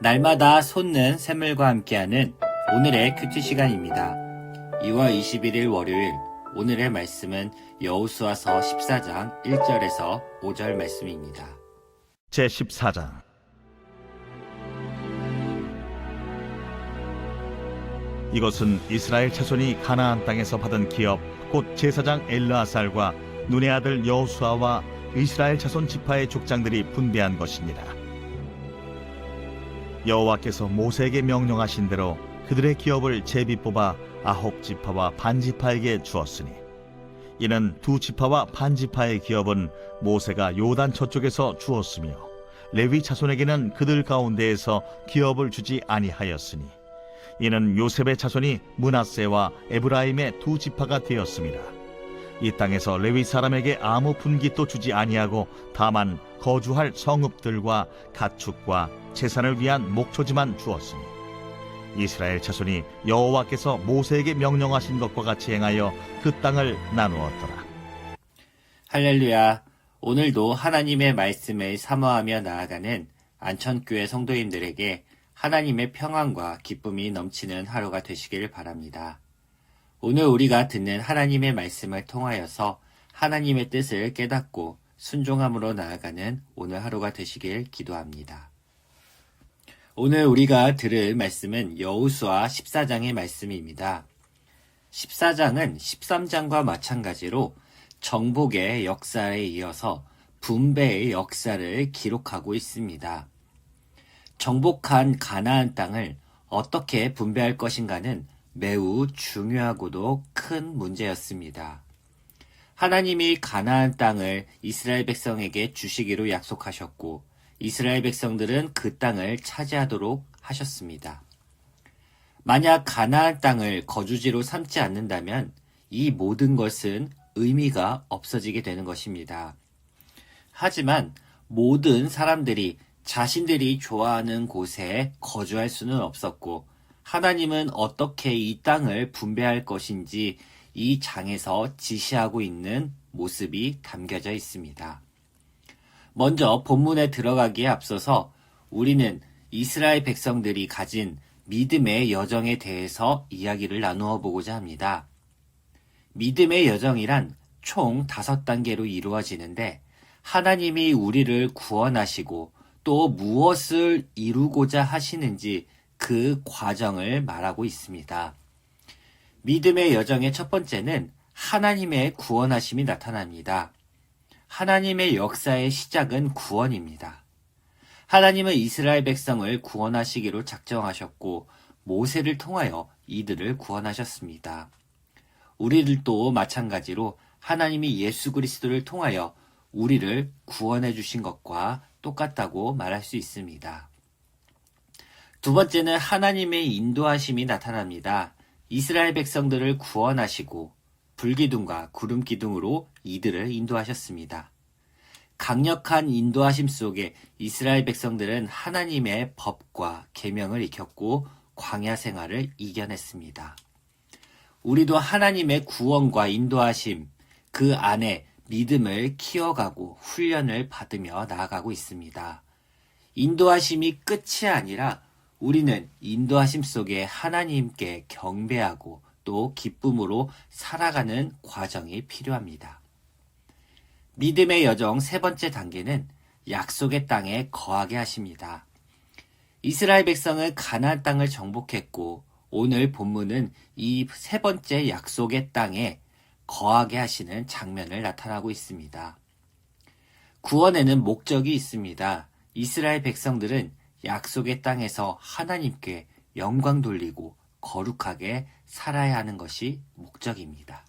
날마다 솟는 샘물과 함께하는 오늘의 큐티 시간입니다. 2월 21일 월요일 오늘의 말씀은 여호수아서 14장 1절에서 5절 말씀입니다. 제14장. 이것은 이스라엘 자손이 가나안 땅에서 받은 기업 곧 제사장 엘르아살과 눈의 아들 여호수아와 이스라엘 자손 지파의 족장들이 분배한 것이니라. 여호와께서 모세에게 명령하신 대로 그들의 기업을 제비 뽑아 아홉 지파와 반 지파에게 주었으니, 이는 두 지파와 반 지파의 기업은 모세가 요단 저쪽에서 주었으며 레위 자손에게는 그들 가운데에서 기업을 주지 아니하였으니, 이는 요셉의 자손이 므낫세와 에브라임의 두 지파가 되었습니다. 이 땅에서 레위 사람에게 아무 분깃도 주지 아니하고 다만 거주할 성읍들과 가축과 제산을 위한 목초지만 주었으니, 이스라엘 자손이 여호와께서 모세에게 명령하신 것과 같이 행하여 그 땅을 나누었더라. 할렐루야. 오늘도 하나님의 말씀을 사모하며 나아가는 안천교회 성도님들에게 하나님의 평안과 기쁨이 넘치는 하루가 되시길 바랍니다. 오늘 우리가 듣는 하나님의 말씀을 통하여서 하나님의 뜻을 깨닫고 순종함으로 나아가는 오늘 하루가 되시길 기도합니다. 오늘 우리가 들을 말씀은 여호수아 14장의 말씀입니다. 14장은 13장과 마찬가지로 정복의 역사에 이어서 분배의 역사를 기록하고 있습니다. 정복한 가나안 땅을 어떻게 분배할 것인가는 매우 중요하고도 큰 문제였습니다. 하나님이 가나안 땅을 이스라엘 백성에게 주시기로 약속하셨고, 이스라엘 백성들은 그 땅을 차지하도록 하셨습니다. 만약 가나안 땅을 거주지로 삼지 않는다면 이 모든 것은 의미가 없어지게 되는 것입니다. 하지만 모든 사람들이 자신들이 좋아하는 곳에 거주할 수는 없었고, 하나님은 어떻게 이 땅을 분배할 것인지 이 장에서 지시하고 있는 모습이 담겨져 있습니다. 먼저 본문에 들어가기에 앞서서 우리는 이스라엘 백성들이 가진 믿음의 여정에 대해서 이야기를 나누어 보고자 합니다. 믿음의 여정이란 총 5단계로 이루어지는데, 하나님이 우리를 구원하시고 또 무엇을 이루고자 하시는지 그 과정을 말하고 있습니다. 믿음의 여정의 첫 번째는 하나님의 구원하심이 나타납니다. 하나님의 역사의 시작은 구원입니다. 하나님은 이스라엘 백성을 구원하시기로 작정하셨고 모세를 통하여 이들을 구원하셨습니다. 우리들도 마찬가지로 하나님이 예수 그리스도를 통하여 우리를 구원해 주신 것과 똑같다고 말할 수 있습니다. 두 번째는 하나님의 인도하심이 나타납니다. 이스라엘 백성들을 구원하시고 불기둥과 구름기둥으로 이들을 인도하셨습니다. 강력한 인도하심 속에 이스라엘 백성들은 하나님의 법과 계명을 익혔고 광야 생활을 이겨냈습니다. 우리도 하나님의 구원과 인도하심, 그 안에 믿음을 키워가고 훈련을 받으며 나아가고 있습니다. 인도하심이 끝이 아니라 우리는 인도하심 속에 하나님께 경배하고 또 기쁨으로 살아가는 과정이 필요합니다. 믿음의 여정 세 번째 단계는 약속의 땅에 거하게 하십니다. 이스라엘 백성은 가나안 땅을 정복했고 오늘 본문은 이 세 번째 약속의 땅에 거하게 하시는 장면을 나타나고 있습니다. 구원에는 목적이 있습니다. 이스라엘 백성들은 약속의 땅에서 하나님께 영광 돌리고 거룩하게 살아야 하는 것이 목적입니다.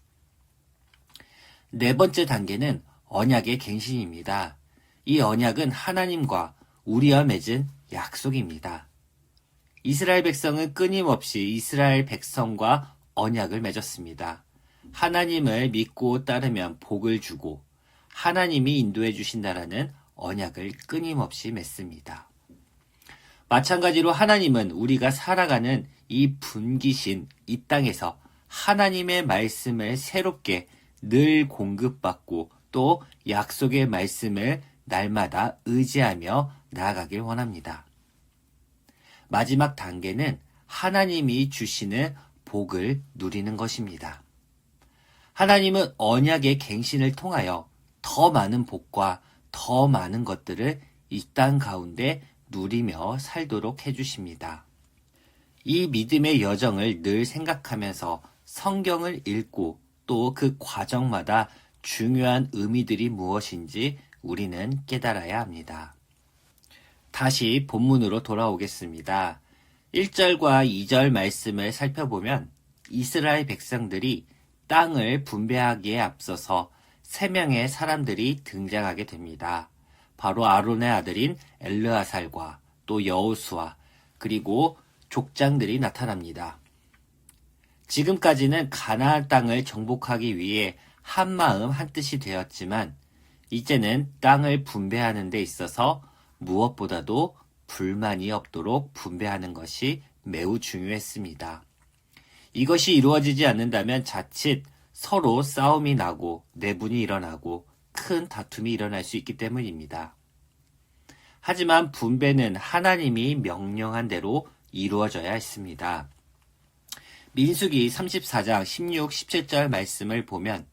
네 번째 단계는 언약의 갱신입니다. 이 언약은 하나님과 우리와 맺은 약속입니다. 이스라엘 백성은 끊임없이 이스라엘 백성과 언약을 맺었습니다. 하나님을 믿고 따르면 복을 주고 하나님이 인도해 주신다라는 언약을 끊임없이 맺습니다. 마찬가지로 하나님은 우리가 살아가는 이 분기신 이 땅에서 하나님의 말씀을 새롭게 늘 공급받고 또 약속의 말씀을 날마다 의지하며 나아가길 원합니다. 마지막 단계는 하나님이 주시는 복을 누리는 것입니다. 하나님은 언약의 갱신을 통하여 더 많은 복과 더 많은 것들을 이 땅 가운데 누리며 살도록 해주십니다. 이 믿음의 여정을 늘 생각하면서 성경을 읽고 또 그 과정마다 중요한 의미들이 무엇인지 우리는 깨달아야 합니다. 다시 본문으로 돌아오겠습니다. 1절과 2절 말씀을 살펴보면 이스라엘 백성들이 땅을 분배하기에 앞서서 3명의 사람들이 등장하게 됩니다. 바로 아론의 아들인 엘르아살과 또 여호수아 그리고 족장들이 나타납니다. 지금까지는 가나안 땅을 정복하기 위해 한마음 한뜻이 되었지만 이제는 땅을 분배하는 데 있어서 무엇보다도 불만이 없도록 분배하는 것이 매우 중요했습니다. 이것이 이루어지지 않는다면 자칫 서로 싸움이 나고 내분이 일어나고 큰 다툼이 일어날 수 있기 때문입니다. 하지만 분배는 하나님이 명령한 대로 이루어져야 했습니다. 민수기 34장 16, 17절 말씀을 보면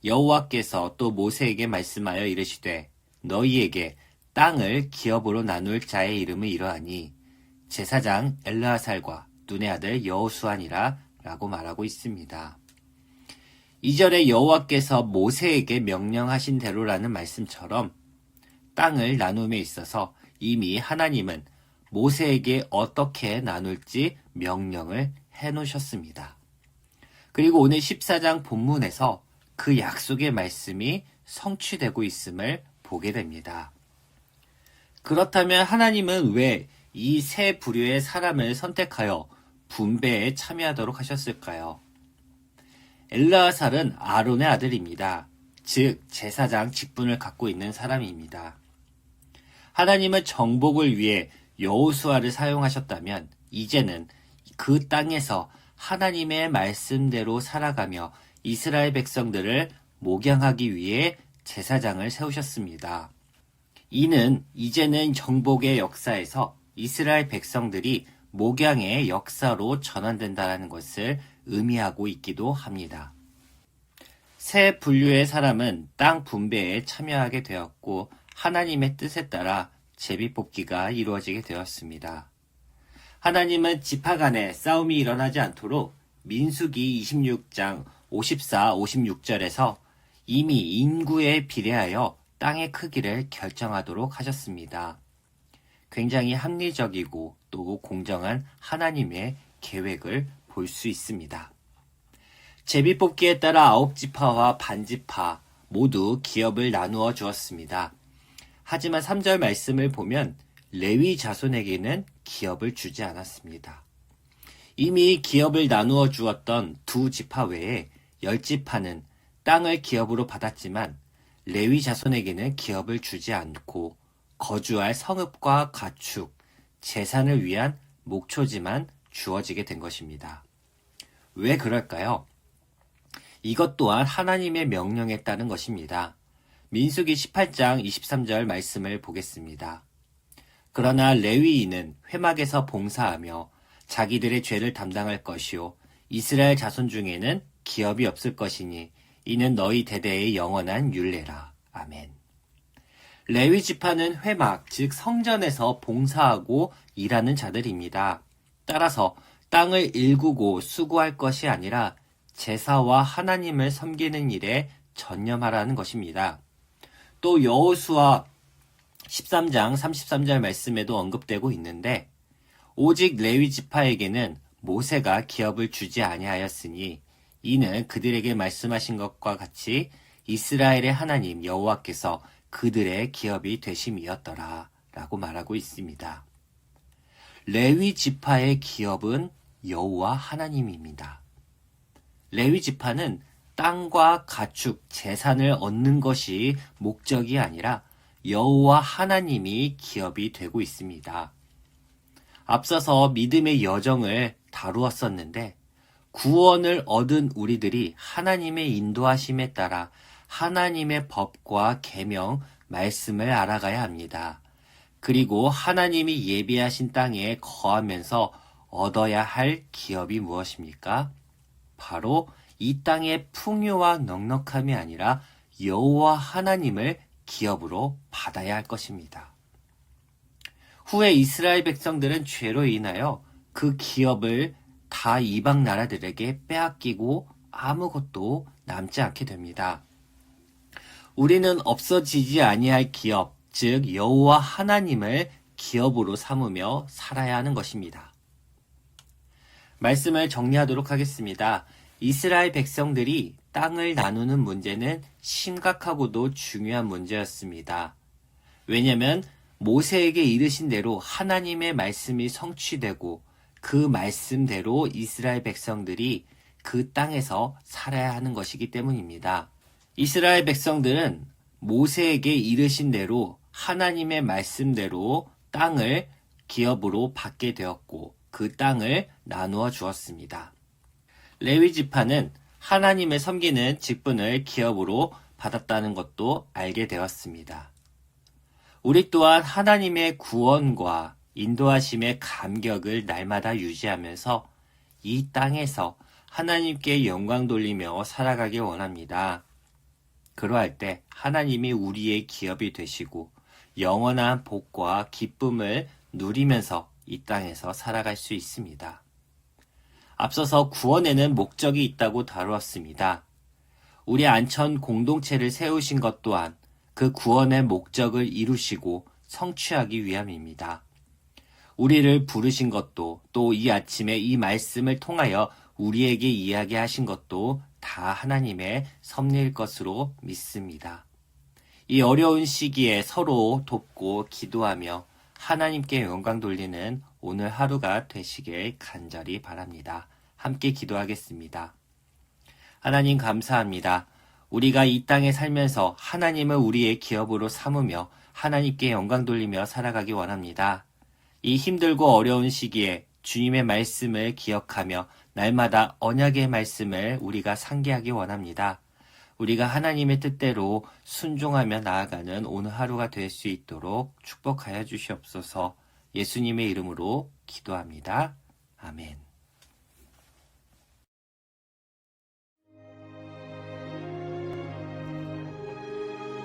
여호와께서 또 모세에게 말씀하여 이르시되 너희에게 땅을 기업으로 나눌 자의 이름은 이러하니 제사장 엘르아살과 눈의 아들 여호수아니라 라고 말하고 있습니다. 2절에 여호와께서 모세에게 명령하신 대로라는 말씀처럼 땅을 나눔에 있어서 이미 하나님은 모세에게 어떻게 나눌지 명령을 해놓으셨습니다. 그리고 오늘 14장 본문에서 그 약속의 말씀이 성취되고 있음을 보게 됩니다. 그렇다면 하나님은 왜 이 세 부류의 사람을 선택하여 분배에 참여하도록 하셨을까요? 엘르아살은 아론의 아들입니다. 즉 제사장 직분을 갖고 있는 사람입니다. 하나님은 정복을 위해 여호수아를 사용하셨다면 이제는 그 땅에서 하나님의 말씀대로 살아가며 이스라엘 백성들을 목양하기 위해 제사장을 세우셨습니다. 이는 이제는 정복의 역사에서 이스라엘 백성들이 목양의 역사로 전환된다는 것을 의미하고 있기도 합니다. 세 분류의 사람은 땅 분배에 참여하게 되었고 하나님의 뜻에 따라 제비뽑기가 이루어지게 되었습니다. 하나님은 지파 간에 싸움이 일어나지 않도록 민수기 26장 54, 56절에서 이미 인구에 비례하여 땅의 크기를 결정하도록 하셨습니다. 굉장히 합리적이고 또 공정한 하나님의 계획을 볼 수 있습니다. 제비뽑기에 따라 9지파와 반지파 모두 기업을 나누어 주었습니다. 하지만 3절 말씀을 보면 레위 자손에게는 기업을 주지 않았습니다. 이미 기업을 나누어 주었던 2지파 외에 10지파는 땅을 기업으로 받았지만 레위 자손에게는 기업을 주지 않고 거주할 성읍과 가축, 재산을 위한 목초지만 주어지게 된 것입니다. 왜 그럴까요? 이것 또한 하나님의 명령에 따른 것입니다. 민수기 18장 23절 말씀을 보겠습니다. 그러나 레위인은 회막에서 봉사하며 자기들의 죄를 담당할 것이요 이스라엘 자손 중에는 기업이 없을 것이니 이는 너희 대대의 영원한 율례라. 아멘. 레위 지파는 회막, 즉 성전에서 봉사하고 일하는 자들입니다. 따라서 땅을 일구고 수고할 것이 아니라 제사와 하나님을 섬기는 일에 전념하라는 것입니다. 또 여호수아 13장 33절 말씀에도 언급되고 있는데 오직 레위 지파에게는 모세가 기업을 주지 아니하였으니 이는 그들에게 말씀하신 것과 같이 이스라엘의 하나님 여호와께서 그들의 기업이 되심이었더라 라고 말하고 있습니다. 레위 지파의 기업은 여호와 하나님입니다. 레위 지파는 땅과 가축, 재산을 얻는 것이 목적이 아니라 여호와 하나님이 기업이 되고 있습니다. 앞서서 믿음의 여정을 다루었었는데 구원을 얻은 우리들이 하나님의 인도하심에 따라 하나님의 법과 계명, 말씀을 알아가야 합니다. 그리고 하나님이 예비하신 땅에 거하면서 얻어야 할 기업이 무엇입니까? 바로 이 땅의 풍요와 넉넉함이 아니라 여호와 하나님을 기업으로 받아야 할 것입니다. 후에 이스라엘 백성들은 죄로 인하여 그 기업을 다 이방 나라들에게 빼앗기고 아무것도 남지 않게 됩니다. 우리는 없어지지 아니할 기업, 즉 여호와 하나님을 기업으로 삼으며 살아야 하는 것입니다. 말씀을 정리하도록 하겠습니다. 이스라엘 백성들이 땅을 나누는 문제는 심각하고도 중요한 문제였습니다. 왜냐하면 모세에게 이르신 대로 하나님의 말씀이 성취되고 그 말씀대로 이스라엘 백성들이 그 땅에서 살아야 하는 것이기 때문입니다. 이스라엘 백성들은 모세에게 이르신 대로 하나님의 말씀대로 땅을 기업으로 받게 되었고 그 땅을 나누어 주었습니다. 레위 지파는 하나님을 섬기는 직분을 기업으로 받았다는 것도 알게 되었습니다. 우리 또한 하나님의 구원과 인도하심의 감격을 날마다 유지하면서 이 땅에서 하나님께 영광 돌리며 살아가길 원합니다. 그러할 때 하나님이 우리의 기업이 되시고 영원한 복과 기쁨을 누리면서 이 땅에서 살아갈 수 있습니다. 앞서서 구원에는 목적이 있다고 다루었습니다. 우리 안천 공동체를 세우신 것 또한 그 구원의 목적을 이루시고 성취하기 위함입니다. 우리를 부르신 것도 또 이 아침에 이 말씀을 통하여 우리에게 이야기하신 것도 다 하나님의 섭리일 것으로 믿습니다. 이 어려운 시기에 서로 돕고 기도하며 하나님께 영광 돌리는 오늘 하루가 되시길 간절히 바랍니다. 함께 기도하겠습니다. 하나님 감사합니다. 우리가 이 땅에 살면서 하나님을 우리의 기업으로 삼으며 하나님께 영광 돌리며 살아가기 원합니다. 이 힘들고 어려운 시기에 주님의 말씀을 기억하며 날마다 언약의 말씀을 우리가 상기하기 원합니다. 우리가 하나님의 뜻대로 순종하며 나아가는 오늘 하루가 될 수 있도록 축복하여 주시옵소서. 예수님의 이름으로 기도합니다. 아멘.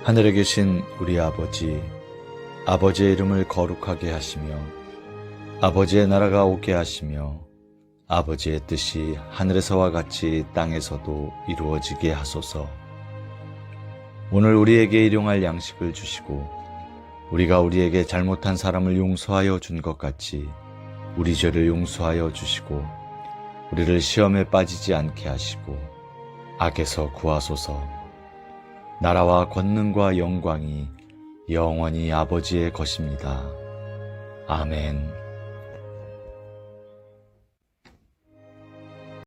하늘에 계신 우리 아버지, 아버지의 이름을 거룩하게 하시며 아버지의 나라가 오게 하시며 아버지의 뜻이 하늘에서와 같이 땅에서도 이루어지게 하소서. 오늘 우리에게 일용할 양식을 주시고 우리가 우리에게 잘못한 사람을 용서하여 준 것 같이 우리 죄를 용서하여 주시고 우리를 시험에 빠지지 않게 하시고 악에서 구하소서. 나라와 권능과 영광이 영원히 아버지의 것입니다. 아멘.